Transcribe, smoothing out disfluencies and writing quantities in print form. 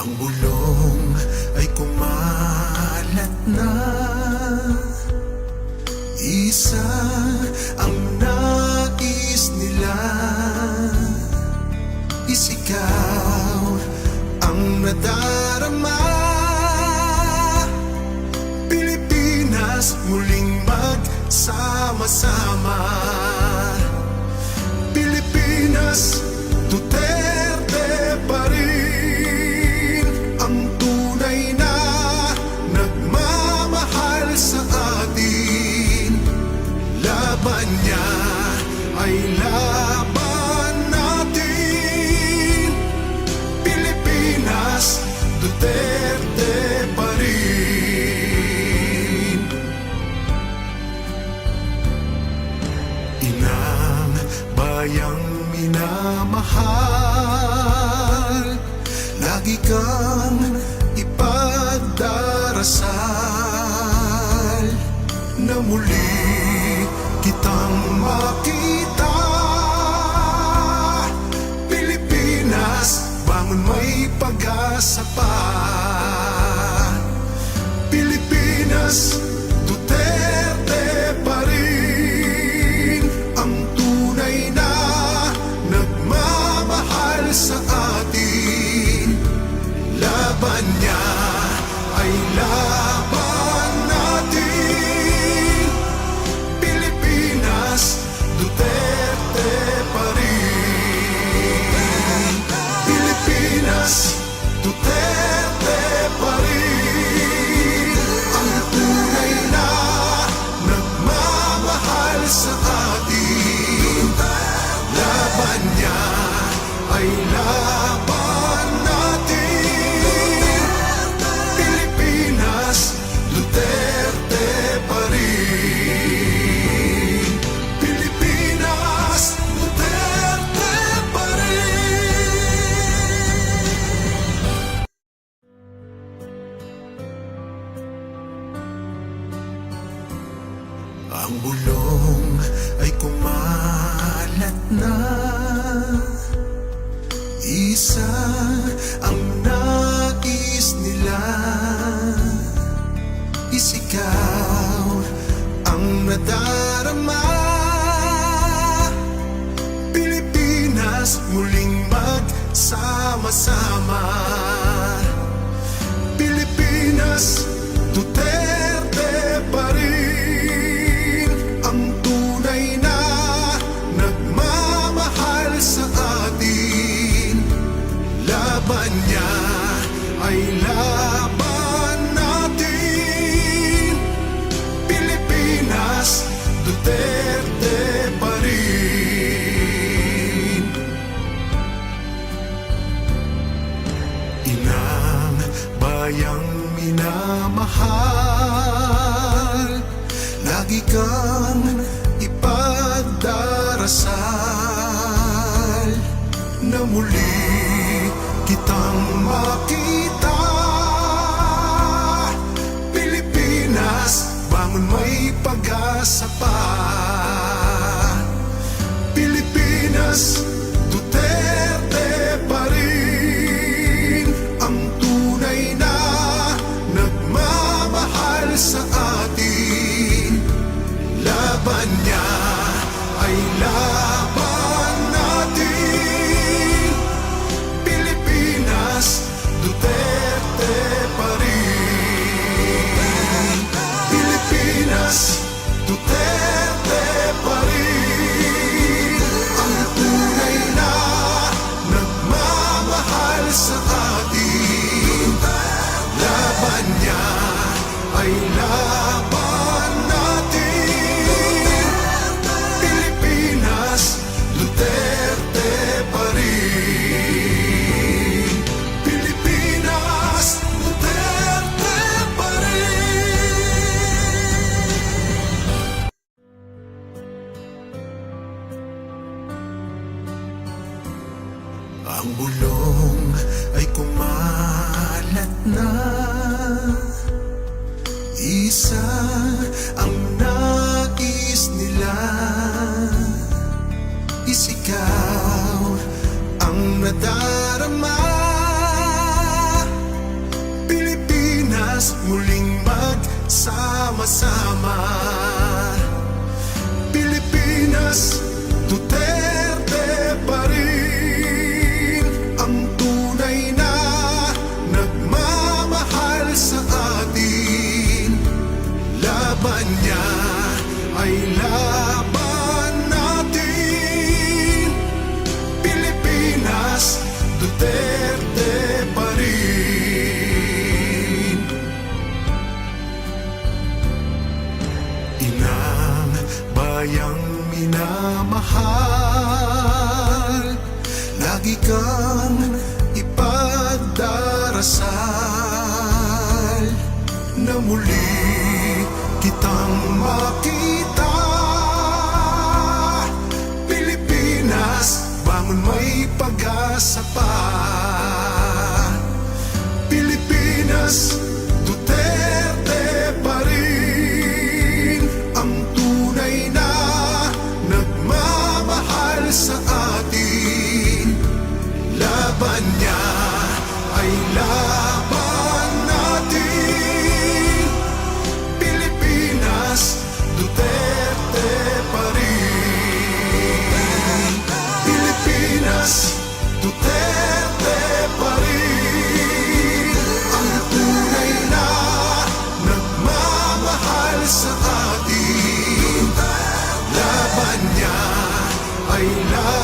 Ang bulong ay kumalat na, isa ang nais nila, isigaw ang nadarama. Pilipinas muling magsama-sama. Pilipinas, Duterte pa rin ang tunay na nagmamahal sa atin. Laban niya ay laban natin. Pilipinas, Duterte pa rin. Inang bayang minamahal, lagi kang ipagdarasal na muli kitang makita. Pilipinas, bangon, may pag-asa pa. Pilipinas, Duterte pa rin ang tunay na nagmamahal sa atin. Laban niya ay laban natin. Pilipinas, Duterte pa rin. Pilipinas, Duterte pa rin ang tunay na nagmamahal sa atin. Laban niya ay laban natin. Pilipinas, Duterte pa rin. Pilipinas, Duterte pa rin. Ang bulong ay kumalat na, isa ang nais nila, isigaw ang nadarama. Pilipinas, muling magsama-sama. Pilipinas, Duterte pa rin ang tunay na nagmamahal sa atin. Laban niya ay laban natin. Pilipinas, Duterte pa rin. Inang bayang minamahal, lagi kang ipagdarasal na muli kitang makita. Pilipinas, bangon, may pag-asa pa. Pilipinas, Duterte pa rin ang tunay na nagmamahal sa atin. Laban niya ay laban natin. Pilipinas, Duterte pa rin. Pilipinas, Duterte pa rin ang tunay na nagmamahal sa atin. Laban niya ay laban natin. Pilipinas, Duterte pa rin. Pilipinas, Duterte pa rin. Ang bulong ay kumalat na, isa ang nais nila, isigaw ang nadarama. sama-sama. Pilipinas, Duterte pa rin ang tunay na nagmamahal sa atin. Laban niya ay laban natin. Pilipinas, Duterte pa rin. Inang bayang minamahal, lagi kang ipagdarasal na muli kitang makita. Pilipinas, bangon, may pag-asa pa. Pilipinas, Duterte pa rin ang tunay na nagmamahal sa atin. Laban niya ay laban natin. Pilipinas, Duterte pa rin. Pilipinas, Duterte pa rin ang tunay na nagmamahal sa atin. Laban niya ay laban